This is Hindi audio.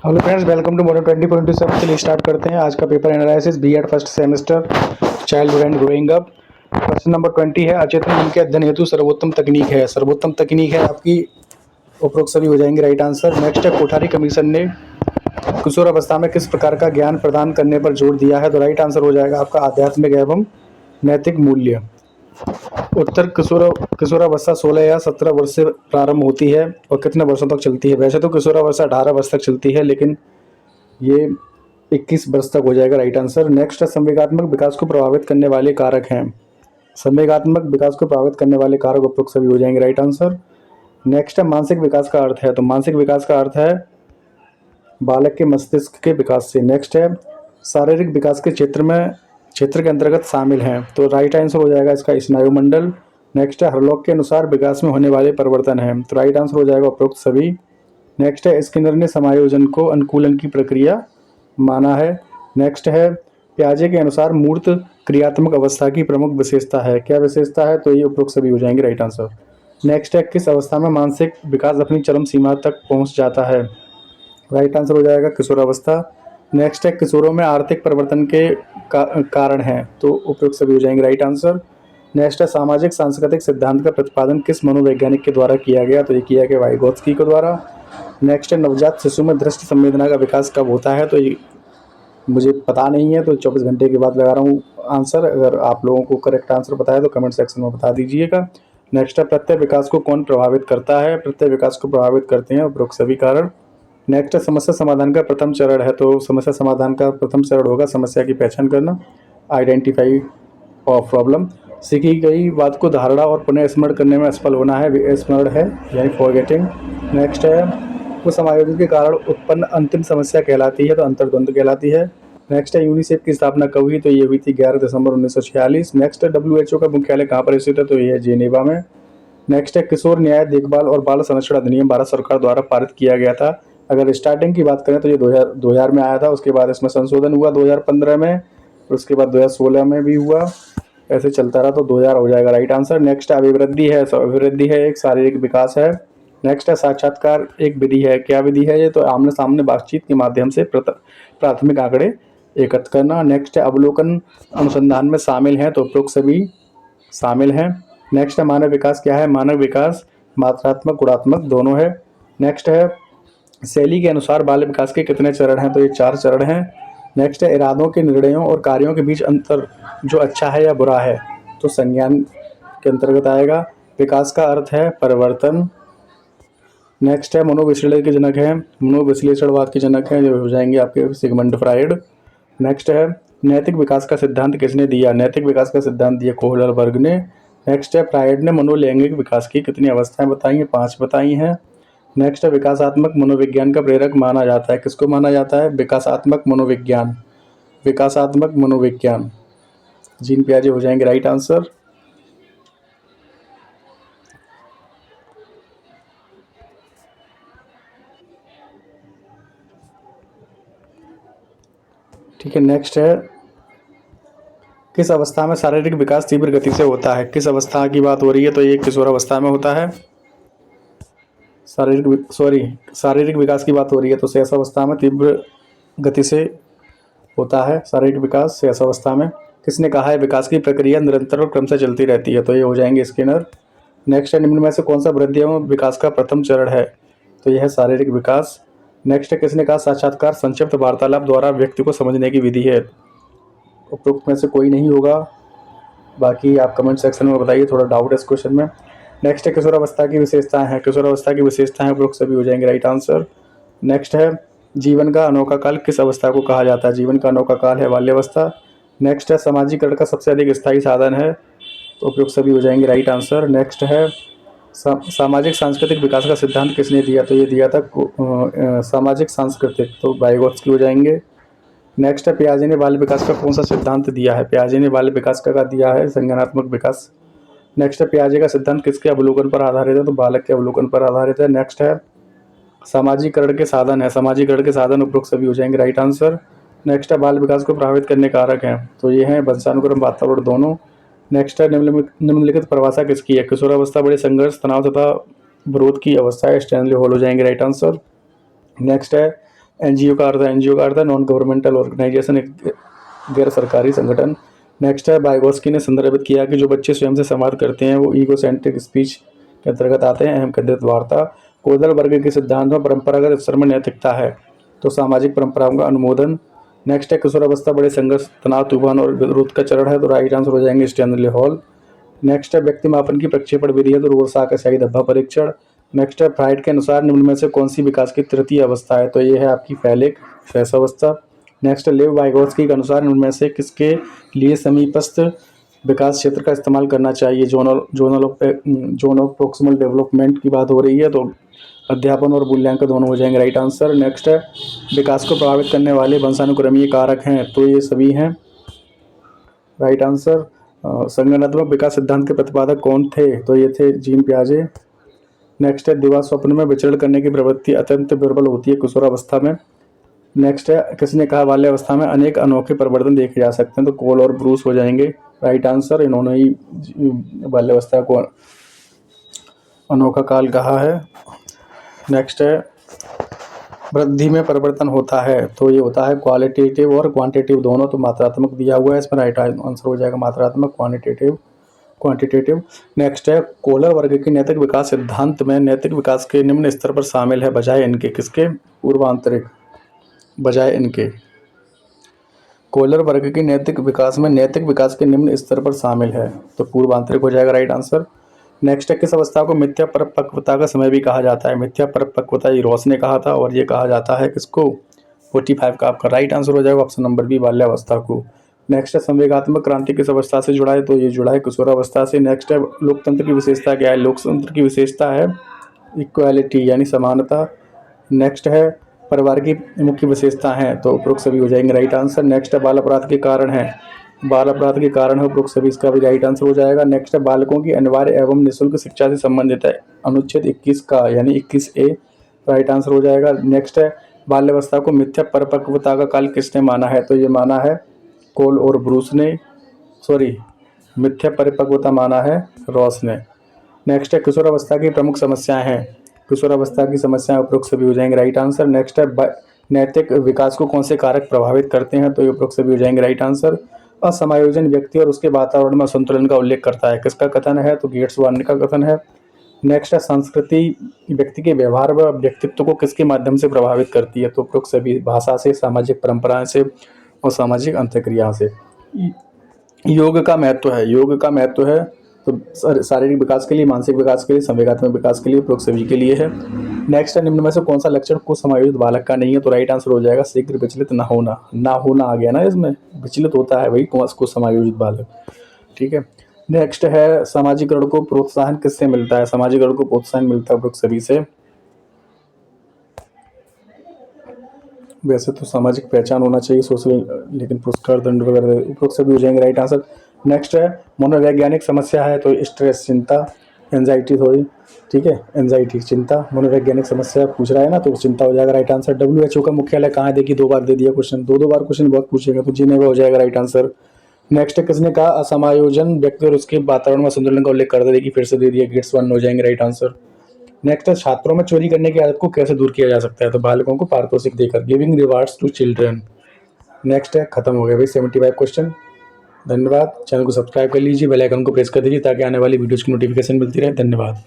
Hello friends, welcome to modern 2027। चलिए स्टार्ट करते हैं आज का paper analysis BEd first semester childhood and growing up. Question number 20 है, अचेतन मन के अध्ययन हेतु सर्वोत्तम तकनीक है। सर्वोत्तम तकनीक है आपकी उपरोक्त सभी हो जाएंगे राइट आंसर। नेक्स्ट है, कोठारी कमीशन ने किशोर अवस्था में किस प्रकार का ज्ञान प्रदान करने पर जोर दिया है। तो राइट आंसर हो जाएगा आपका आध्यात्मिक एवं नैतिक मूल्य। उत्तर किशोरावस्था 16 या 17 वर्ष से प्रारंभ होती है और कितने वर्षों तक चलती है। वैसे तो किशोरावस्था 18 वर्ष तक चलती है, लेकिन ये 21 वर्ष तक हो जाएगा राइट आंसर। नेक्स्ट है, संवेगात्मक विकास को प्रभावित करने वाले कारक हैं। संवेगात्मक विकास को प्रभावित करने वाले कारक उपरोक्त सभी हो जाएंगे राइट आंसर। नेक्स्ट है, मानसिक विकास का अर्थ है। तो मानसिक विकास का अर्थ है बालक के मस्तिष्क के विकास से। नेक्स्ट है, शारीरिक विकास के क्षेत्र के अंतर्गत शामिल हैं। तो राइट आंसर हो जाएगा इसका स्नायुमंडल। नेक्स्ट है, हरलॉक के अनुसार विकास में होने वाले परिवर्तन हैं। तो राइट आंसर हो जाएगा उपरोक्त सभी। नेक्स्ट है, स्किनर ने समायोजन को अनुकूलन की प्रक्रिया माना है। नेक्स्ट है, पियाजे के अनुसार मूर्त क्रियात्मक अवस्था की प्रमुख विशेषता है। क्या विशेषता है? तो ये उपरोक्त सभी हो जाएंगे राइट आंसर। नेक्स्ट है, किस अवस्था में मानसिक विकास अपनी चरम सीमा तक पहुंच जाता है। राइट आंसर हो जाएगा किशोरावस्था। नेक्स्ट है, किशोरों में आर्थिक परिवर्तन के कारण है। तो उपरोक्त सभी हो जाएंगे राइट आंसर। नेक्स्ट है, सामाजिक सांस्कृतिक सिद्धांत का प्रतिपादन किस मनोवैज्ञानिक के द्वारा किया गया। तो ये किया गया वाइगोत्स्की के द्वारा। नेक्स्ट है, नवजात शिशु में दृष्टि संवेदना का विकास कब होता है। तो ये मुझे पता नहीं है, तो 24 घंटे के बाद लगा रहा हूँ आंसर। अगर आप लोगों को करेक्ट आंसर पता है तो कमेंट सेक्शन में बता दीजिएगा। नेक्स्ट है, प्रत्यय विकास को कौन प्रभावित करता है। प्रत्यय विकास को प्रभावित करते हैं उपरोक्त सभी कारण। नेक्स्ट है, समस्या समाधान का प्रथम चरण है। तो समस्या समाधान का प्रथम चरण होगा समस्या की पहचान करना, आइडेंटिफाई ऑफ प्रॉब्लम। सीखी गई बात को धारणा और पुनः स्मरण करने में असफल होना है, स्मरण है यानी फॉरगेटिंग। नेक्स्ट है, उस समायोजन के कारण उत्पन्न अंतिम समस्या कहलाती है। तो अंतर्द्वंद कहलाती है। नेक्स्ट है, यूनिसेफ की स्थापना कब हुई। तो ये हुई थी 11 दिसंबर 1946। नेक्स्ट है, WHO का मुख्यालय कहाँ पर स्थित है। तो ये है जेनेवा में। नेक्स्ट है, किशोर न्याय देखभाल और बाल संरक्षण अधिनियम भारत सरकार द्वारा पारित किया गया था। अगर स्टार्टिंग की बात करें तो ये 2000 में आया था। उसके बाद इसमें संशोधन हुआ 2015 में, और उसके बाद 2016 में भी हुआ। ऐसे चलता रहा, तो 2000 हो जाएगा राइट आंसर। नेक्स्ट अभिवृद्धि है। अभिवृद्धि है एक शारीरिक विकास है। नेक्स्ट है, साक्षात्कार एक विधि है। क्या विधि है ये? तो आमने सामने बातचीत के माध्यम से प्राथमिक आंकड़े एकत्र करना। नेक्स्ट है, अवलोकन अनुसंधान में शामिल है। तो उपरोक्त सभी शामिल हैं। नेक्स्ट है, मानव विकास क्या है। मानव विकास मात्रात्मक गुणात्मक दोनों है। नेक्स्ट है, शैली के अनुसार बाल विकास के कितने चरण हैं। तो ये 4 चरण हैं। नेक्स्ट है, इरादों के निर्णयों और कार्यों के बीच अंतर जो अच्छा है या बुरा है, तो संज्ञान के अंतर्गत आएगा। विकास का अर्थ है परिवर्तन। नेक्स्ट है, मनोविश्लेषण के जनक है, मनोविश्लेषणवाद के जनक हैं, जो हो जाएंगे आपके सिगमंड फ्राइड। नेक्स्ट है, नैतिक विकास का सिद्धांत किसने दिया। नैतिक विकास का सिद्धांत दिया कोहलरबर्ग ने। नेक्स्ट है, फ्राइड ने मनोलैंगिक विकास की कितनी अवस्थाएं बताई हैं। 5 बताई हैं। नेक्स्ट है, विकासात्मक मनोविज्ञान का प्रेरक माना जाता है। किसको माना जाता है? विकासात्मक मनोविज्ञान। विकासात्मक मनोविज्ञान जीन पियाजे हो जाएंगे राइट आंसर। ठीक है, नेक्स्ट है, किस अवस्था में शारीरिक विकास तीव्र गति से होता है। किस अवस्था की बात हो रही है? तो ये किशोरावस्था में होता है। शारीरिक विकास की बात हो रही है तो शैशवावस्था में तीव्र गति से होता है शारीरिक विकास शैशवावस्था में। किसने कहा है विकास की प्रक्रिया निरंतर और क्रम से चलती रहती है। तो ये हो जाएंगे स्किनर। नेक्स्ट है, निम्न में से कौन सा वृद्धि एवं विकास का प्रथम चरण है। तो यह है शारीरिक विकास। नेक्स्ट है, किसने कहा साक्षात्कार संक्षिप्त वार्तालाप द्वारा व्यक्ति को समझने की विधि है। उपरोक्त में से कोई नहीं होगा, बाकी आप कमेंट सेक्शन में बताइए, थोड़ा डाउट है इस क्वेश्चन में। नेक्स्ट है, किशोरावस्था की विशेषताएं हैं। किशोरावस्था की विशेषताएं उपरोक्त सभी हो जाएंगे राइट आंसर। नेक्स्ट है, जीवन का अनोखा काल किस अवस्था को कहा जाता है। जीवन का अनोखा काल है बाल्यावस्था। नेक्स्ट है, समाजीकरण का सबसे अधिक स्थायी साधन है। तो उपरोक्त सभी हो जाएंगे राइट आंसर। नेक्स्ट है, सामाजिक सांस्कृतिक विकास का सिद्धांत किसने दिया। तो ये दिया था सामाजिक सांस्कृतिक, तो वाइगोत्स्की हो जाएंगे। नेक्स्ट है, पियाजे ने बाल विकास का कौन सा सिद्धांत दिया है। पियाजे ने बाल विकास का दिया है संज्ञानात्मक विकास। नेक्स्ट है, पियाजे का सिद्धांत किसके अवलोकन पर आधारित है। तो बालक के अवलोकन पर आधारित है। नेक्स्ट है, सामाजिकरण के साधन है। सामाजिकरण के साधन उपरोक्त सभी हो जाएंगे राइट आंसर। नेक्स्ट है, बाल विकास को प्रभावित करने कारक हैं। तो ये हैं वंशानुक्रम वातावरण दोनों। नेक्स्ट है, निम्नलिखित परिभाषा किसकी है। किशोरावस्था बड़े संघर्ष तनाव तथा विरोध की अवस्था है। स्टैनली हॉल हो जाएंगे राइट आंसर। नेक्स्ट है, एनजीओ का अर्थ है, एनजीओ का अर्थ है नॉन गवर्नमेंटल ऑर्गेनाइजेशन, एक गैर सरकारी संगठन। नेक्स्ट है वाइगोत्स्की ने संदर्भित किया कि जो बच्चे स्वयं से संवाद करते हैं वो ईगोसेंट्रिक स्पीच के अंतर्गत आते हैं। अहम केंद्रित वार्ता, कोदल वर्ग के सिद्धांत में परंपरागत अवसर में नैतिकता है तो सामाजिक परंपराओं का अनुमोदन। नेक्स्ट है किशोरावस्था बड़े संघर्ष, तनाव, तूफान और विरोध का चरण है तो राइट आंसर हो जाएंगे स्टैनली हॉल। नेक्स्ट है व्यक्ति मापन की प्रक्षेपण विधि है तो रोरसा का शाही धब्बा परीक्षण। नेक्स्ट है फ्राइड के अनुसार निम्न में से कौन सी विकास की तृतीय अवस्था है तो ये है आपकी फैलिक शैशवावस्था। नेक्स्ट है लेव वाइगोत्स्की के अनुसार निम्न में से किसके लिए समीपस्थ विकास क्षेत्र का इस्तेमाल करना चाहिए। जोनल ऑफ प्रोक्सिमल डेवलपमेंट की बात हो रही है तो अध्यापन और मूल्यांकन दोनों हो जाएंगे राइट आंसर। नेक्स्ट है विकास को प्रभावित करने वाले वंशानुक्रमीय कारक हैं तो ये सभी हैं राइट आंसर। संगठनात्मक विकास सिद्धांत के प्रतिपादक कौन थे तो ये थे जीन पियाजे। नेक्स्ट है दिवा स्वप्न में विचरण करने की प्रवृत्ति अत्यंत दुर्बल होती है किशोरावस्था में। नेक्स्ट है किसने कहा बाल्यावस्था में अनेक अनोखे परिवर्तन देखे जा सकते हैं तो कोल और ब्रूस हो जाएंगे राइट आंसर। इन्होंने ही बाल्यावस्था को अनोखा काल कहा है। नेक्स्ट है वृद्धि में परिवर्तन होता है तो ये होता है क्वालिटेटिव और क्वांटिटेटिव दोनों, तो मात्रात्मक दिया हुआ है इसमें राइट आंसर हो जाएगा मात्रात्मक क्वांटिटेटिव। नेक्स्ट है कोलर वर्ग के नैतिक विकास सिद्धांत में नैतिक विकास के निम्न स्तर पर शामिल है बजाय इनके, किसके, पूर्वांतरिक, बजाय इनके। कोलर वर्ग के नैतिक विकास में नैतिक विकास के निम्न स्तर पर शामिल है तो पूर्वांतरिक हो जाएगा राइट आंसर। नेक्स्ट है किस अवस्था को मिथ्या परिपक्वता का समय भी कहा जाता है। मिथ्या परिपक्वता ये रॉस ने कहा था और ये कहा जाता है किसको, 45 का आपका राइट आंसर हो जाएगा ऑप्शन नंबर बी बाल्यावस्था को। नेक्स्ट है संवेगात्मक क्रांति किस अवस्था से जुड़ा है तो ये जुड़ा है किशोरावस्था से। नेक्स्ट है लोकतंत्र की विशेषता क्या है। लोकतंत्र की विशेषता है इक्वालिटी यानी समानता। नेक्स्ट है परिवार की मुख्य विशेषता है तो उपरोक्त सभी हो जाएंगे राइट आंसर। नेक्स्ट है बाल अपराध के कारण है, बाल अपराध के कारण है उपरोक्त सभी, इसका भी राइट आंसर हो जाएगा। नेक्स्ट है बालकों की अनिवार्य एवं निःशुल्क शिक्षा से संबंधित है अनुच्छेद 21 का यानी 21A राइट आंसर हो जाएगा। नेक्स्ट है बाल्यावस्था को मिथ्या परिपक्वता का काल किसने माना है तो ये माना है कोल और ब्रूस ने, मिथ्या परिपक्वता माना है रॉस ने। नेक्स्ट है किशोरावस्था की प्रमुख समस्याएं हैं, किशोरावस्था की समस्याएं उपरोक्त सभी हो जाएंगे राइट आंसर। नेक्स्ट है नैतिक विकास को कौन से कारक प्रभावित करते हैं तो ये उपरोक्त सभी हो जाएंगे राइट आंसर। असमायोजन व्यक्ति और उसके वातावरण में संतुलन का उल्लेख करता है, किसका कथन है तो गेट्स वार्न का कथन है। नेक्स्ट है संस्कृति व्यक्ति के व्यवहार व व्यक्तित्व को किसके माध्यम से प्रभावित करती है तो उपरोक्त सभी, भाषा से, सामाजिक परंपराएं से और सामाजिक अंतःक्रिया से। योग का महत्व है, योग का महत्व है तो शारीरिक विकास के लिए, मानसिक विकास के लिए, संवेगात्मक विकास के लिए, उपरोक्त सभी के लिए है। नेक्स्ट है निम्न में से कौन सा लक्षण को समायोजित बालक का नहीं है तो राइट आंसर हो जाएगा शीघ्र विचलित न होना, ना होना आ गया ना, इसमें विचलित होता है वही को समायोजित बालक, ठीक है। नेक्स्ट है सामाजिकरण को प्रोत्साहन किससे मिलता है। सामाजिकरण को प्रोत्साहन मिलता है उपरोक्त सभी से। वैसे तो सामाजिक पहचान होना चाहिए सोशल, लेकिन पुरस्कार दंड वगैरह उपरोक्त सभी हो जाएंगे राइट आंसर। नेक्स्ट है मनोवैज्ञानिक समस्या है तो स्ट्रेस, चिंता, एंजाइटी थोड़ी, ठीक है, एंजाइटी चिंता, मनोवैज्ञानिक समस्या पूछ रहा है ना तो चिंता हो जाएगा राइट आंसर। WHO का मुख्यालय कहाँ है, देखिए 2 बार दे दिया क्वेश्चन, दो बार क्वेश्चन बहुत पूछेगा तो जिनेवा हो जाएगा राइट आंसर। नेक्स्ट है किसने कहा असमायोजन व्यक्ति और उसके वातावरण में संतुलन का उल्लेख कर दे, देखिए फिर से दे दिया, गेट्स वार्न हो जाएंगे राइट आंसर। नेक्स्ट है छात्रों में चोरी करने की आदत को कैसे दूर किया जा सकता है तो बालकों को पारितोषिक देकर, giving rewards to children. Next है खत्म हो गया भाई 75 क्वेश्चन। धन्यवाद। चैनल को सब्सक्राइब कर लीजिए, बेल आइकन को प्रेस कर दीजिए ताकि आने वाली वीडियोज़ की नोटिफिकेशन मिलती रहे। धन्यवाद।